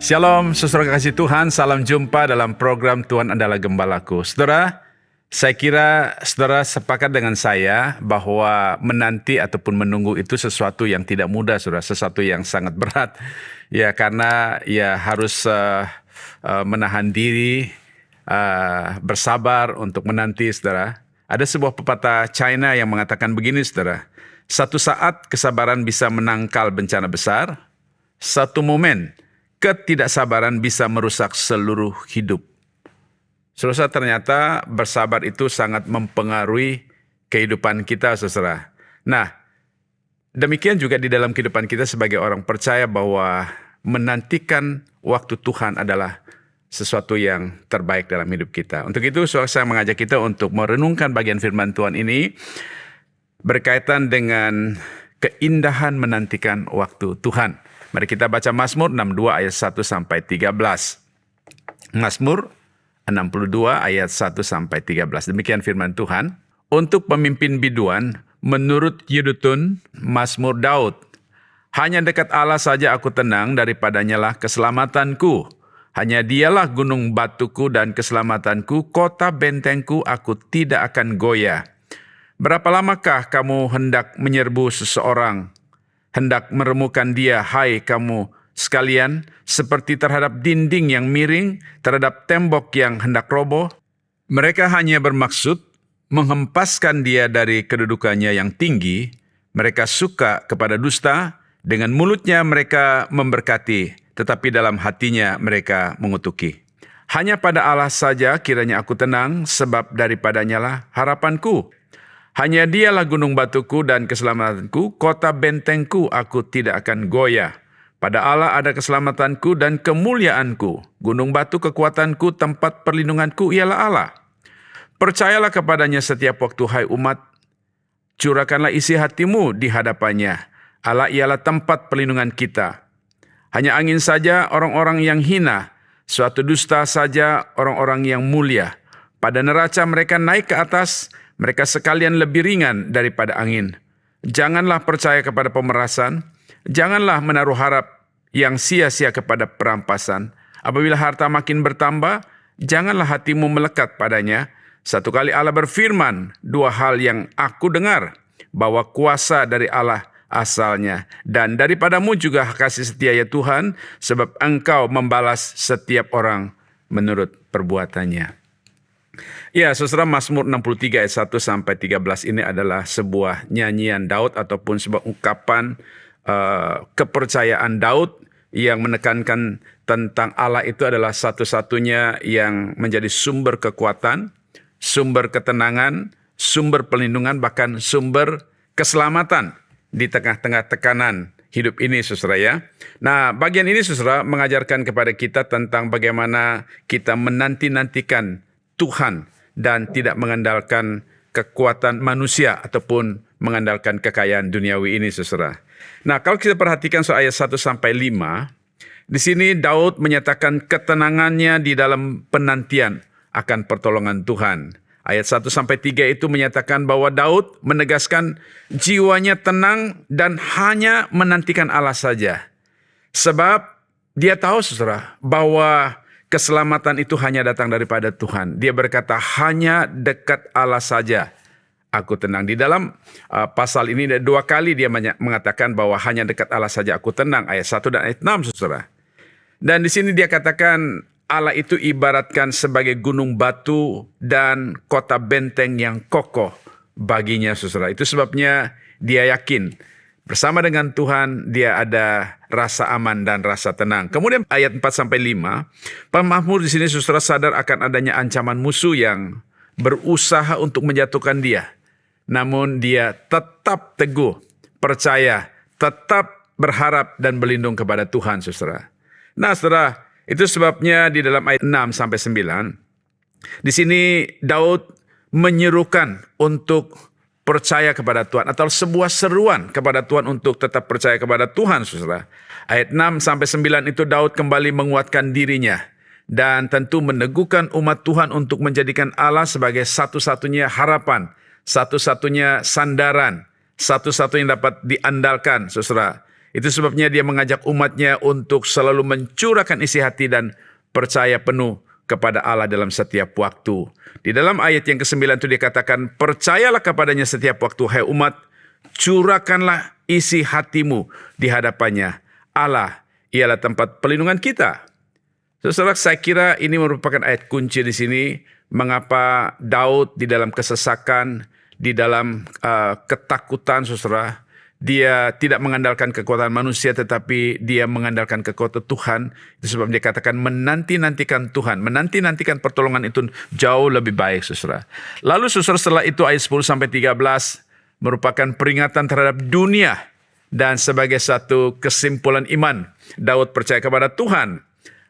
Shalom, saudara kasih Tuhan, salam jumpa dalam program Tuhan adalah Gembalaku. Saudara, saya kira saudara sepakat dengan saya bahwa menanti ataupun menunggu itu sesuatu yang tidak mudah, saudara, sesuatu yang sangat berat. Ya, karena ya harus menahan diri, bersabar untuk menanti, saudara. Ada sebuah pepatah China yang mengatakan begini, saudara. Satu saat kesabaran bisa menangkal bencana besar, satu momen ketidaksabaran bisa merusak seluruh hidup. Saudara, ternyata bersabar itu sangat mempengaruhi kehidupan kita, saudara. Nah, demikian juga di dalam kehidupan kita sebagai orang percaya bahwa menantikan waktu Tuhan adalah sesuatu yang terbaik dalam hidup kita. Untuk itu, saudara, saya mengajak kita untuk merenungkan bagian firman Tuhan ini berkaitan dengan keindahan menantikan waktu Tuhan. Mari kita baca Mazmur 62 ayat 1 sampai 13. Mazmur 62 ayat 1 sampai 13. Demikian firman Tuhan. Untuk pemimpin biduan, menurut Yedutun, Mazmur Daud. Hanya dekat Allah saja aku tenang, daripadanya lah keselamatanku. Hanya dialah gunung batuku dan keselamatanku, kota bentengku, aku tidak akan goyah. Berapa lamakah kamu hendak menyerbu seseorang? Hendak meremukan dia, hai kamu sekalian, seperti terhadap dinding yang miring, terhadap tembok yang hendak roboh. Mereka hanya bermaksud menghempaskan dia dari kedudukannya yang tinggi. Mereka suka kepada dusta, dengan mulutnya mereka memberkati, tetapi dalam hatinya mereka mengutuki. Hanya pada Allah saja kiranya aku tenang, sebab daripadanya lah harapanku. Hanya dialah gunung batuku dan keselamatanku, kota bentengku, aku tidak akan goyah. Pada Allah ada keselamatanku dan kemuliaanku. Gunung batu kekuatanku, tempat perlindunganku ialah Allah. Percayalah kepadanya setiap waktu, hai umat. Curahkanlah isi hatimu di hadapannya. Allah ialah tempat perlindungan kita. Hanya angin saja orang-orang yang hina, suatu dusta saja orang-orang yang mulia. Pada neraca mereka naik ke atas, mereka sekalian lebih ringan daripada angin. Janganlah percaya kepada pemerasan, janganlah menaruh harap yang sia-sia kepada perampasan. Apabila harta makin bertambah, janganlah hatimu melekat padanya. Satu kali Allah berfirman, dua hal yang aku dengar, bahwa kuasa dari Allah asalnya, dan daripadamu juga kasih setia ya Tuhan, sebab Engkau membalas setiap orang menurut perbuatannya. Ya, saudara, Mazmur 63 ayat 1 sampai 13 ini adalah sebuah nyanyian Daud ataupun sebuah ungkapan kepercayaan Daud yang menekankan tentang Allah itu adalah satu-satunya yang menjadi sumber kekuatan, sumber ketenangan, sumber perlindungan, bahkan sumber keselamatan di tengah-tengah tekanan hidup ini, saudara ya. Nah, bagian ini, saudara, mengajarkan kepada kita tentang bagaimana kita menanti-nantikan Tuhan dan tidak mengandalkan kekuatan manusia ataupun mengandalkan kekayaan duniawi ini, saudara. Nah, kalau kita perhatikan ayat 1 sampai 5, di sini Daud menyatakan ketenangannya di dalam penantian akan pertolongan Tuhan. Ayat 1 sampai 3 itu menyatakan bahwa Daud menegaskan jiwanya tenang dan hanya menantikan Allah saja. Sebab dia tahu, saudara, bahwa keselamatan itu hanya datang daripada Tuhan. Dia berkata, hanya dekat Allah saja aku tenang. Di dalam pasal ini dua kali dia mengatakan bahwa hanya dekat Allah saja aku tenang. Ayat 1 dan ayat 6, saudara. Dan di sini dia katakan Allah itu ibaratkan sebagai gunung batu dan kota benteng yang kokoh baginya, saudara. Itu sebabnya dia yakin bersama dengan Tuhan dia ada rasa aman dan rasa tenang. Kemudian ayat 4-5, pemazmur di sini, saudara, sadar akan adanya ancaman musuh yang berusaha untuk menjatuhkan dia. Namun dia tetap teguh, percaya, tetap berharap dan berlindung kepada Tuhan, saudara. Nah, saudara, itu sebabnya di dalam ayat 6-9, di sini Daud menyerukan untuk percaya kepada Tuhan, atau sebuah seruan kepada Tuhan untuk tetap percaya kepada Tuhan, saudara. Ayat 6-9 itu Daud kembali menguatkan dirinya dan tentu meneguhkan umat Tuhan untuk menjadikan Allah sebagai satu-satunya harapan, satu-satunya sandaran, satu-satunya yang dapat diandalkan, saudara. Itu sebabnya dia mengajak umatnya untuk selalu mencurahkan isi hati dan percaya penuh kepada Allah dalam setiap waktu. Di dalam ayat yang ke-9 itu dia katakan, percayalah kepadanya setiap waktu, hai umat, curahkanlah isi hatimu di hadapannya. Allah ialah tempat pelindungan kita. Saudara, saya kira ini merupakan ayat kunci di sini. Mengapa Daud di dalam kesesakan, di dalam ketakutan, saudara, dia tidak mengandalkan kekuatan manusia, tetapi dia mengandalkan kekuatan Tuhan. Itu sebab dia katakan menanti-nantikan Tuhan, menanti-nantikan pertolongan itu jauh lebih baik, saudara. Lalu saudara, setelah itu ayat 10-13 merupakan peringatan terhadap dunia. Dan sebagai satu kesimpulan iman, Daud percaya kepada Tuhan.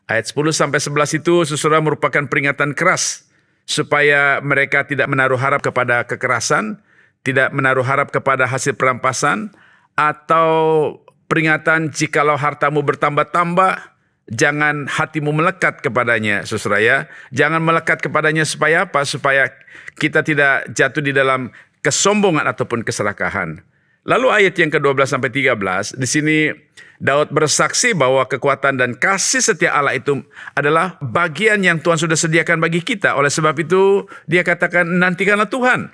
Ayat 10-11 itu, saudara, merupakan peringatan keras supaya mereka tidak menaruh harap kepada kekerasan, tidak menaruh harap kepada hasil perampasan, atau peringatan jikalau hartamu bertambah-tambah, jangan hatimu melekat kepadanya, saudara ya. Jangan melekat kepadanya supaya apa? Supaya kita tidak jatuh di dalam kesombongan ataupun keserakahan. Lalu ayat yang ke-12-13, di sini Daud bersaksi bahwa kekuatan dan kasih setia Allah itu adalah bagian yang Tuhan sudah sediakan bagi kita. Oleh sebab itu, dia katakan, nantikanlah Tuhan.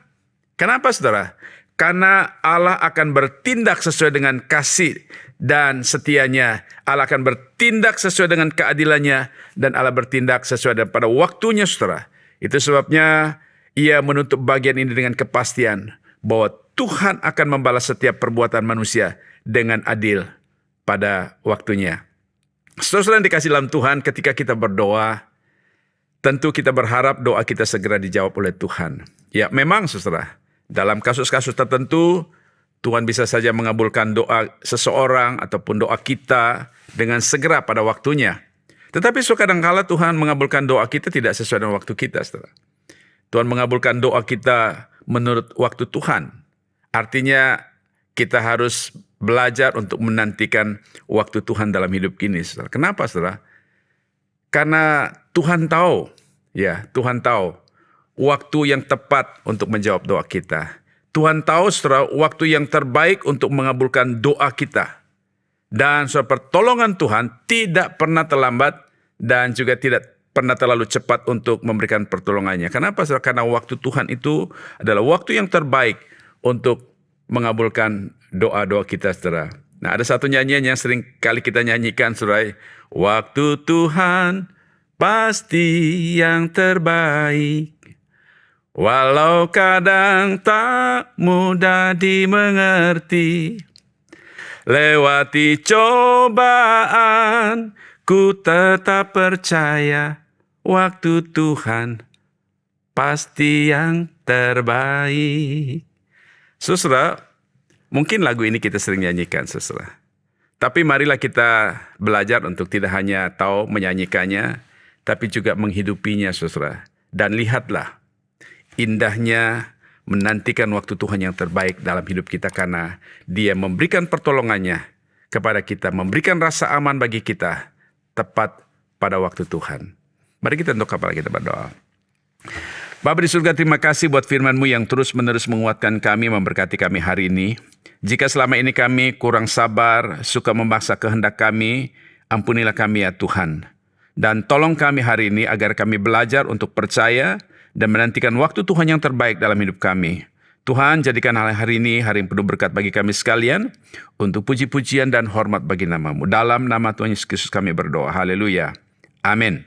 Kenapa, saudara? Karena Allah akan bertindak sesuai dengan kasih dan setianya. Allah akan bertindak sesuai dengan keadilannya, dan Allah bertindak sesuai pada waktunya, saudara. Itu sebabnya ia menutup bagian ini dengan kepastian bahwa Tuhan akan membalas setiap perbuatan manusia dengan adil pada waktunya. Saudara yang dikasih dalam Tuhan, ketika kita berdoa, tentu kita berharap doa kita segera dijawab oleh Tuhan. Ya, memang saudara, dalam kasus-kasus tertentu, Tuhan bisa saja mengabulkan doa seseorang ataupun doa kita dengan segera pada waktunya. Tetapi kadang-kala Tuhan mengabulkan doa kita tidak sesuai dengan waktu kita, saudara. Tuhan mengabulkan doa kita menurut waktu Tuhan. Artinya kita harus belajar untuk menantikan waktu Tuhan dalam hidup ini, saudara. Kenapa, saudara? Karena Tuhan tahu, ya, Tuhan tahu waktu yang tepat untuk menjawab doa kita. Tuhan tahu, saudara, waktu yang terbaik untuk mengabulkan doa kita. Dan saudara, pertolongan Tuhan tidak pernah terlambat dan juga tidak pernah terlalu cepat untuk memberikan pertolongannya. Kenapa, saudara? Karena waktu Tuhan itu adalah waktu yang terbaik untuk mengabulkan doa-doa kita, saudara. Nah, ada satu nyanyian yang sering kali kita nyanyikan, saudara. Waktu Tuhan pasti yang terbaik, walau kadang tak mudah dimengerti. Lewati cobaan, ku tetap percaya waktu Tuhan pasti yang terbaik. Saudara, mungkin lagu ini kita sering nyanyikan, saudara. Tapi marilah kita belajar untuk tidak hanya tahu menyanyikannya, tapi juga menghidupinya, saudara. Dan lihatlah indahnya menantikan waktu Tuhan yang terbaik dalam hidup kita, karena Dia memberikan pertolongannya kepada kita, memberikan rasa aman bagi kita tepat pada waktu Tuhan. Mari kita tunduk kepala kita berdoa. Bapa di surga, terima kasih buat firman-Mu yang terus-menerus menguatkan kami, memberkati kami hari ini. Jika selama ini kami kurang sabar, suka memaksa kehendak kami, ampunilah kami ya Tuhan. Dan tolong kami hari ini agar kami belajar untuk percaya dan menantikan waktu Tuhan yang terbaik dalam hidup kami. Tuhan, jadikan hari ini hari yang penuh berkat bagi kami sekalian, untuk puji-pujian dan hormat bagi nama-Mu. Dalam nama Tuhan Yesus Kristus kami berdoa. Haleluya. Amin.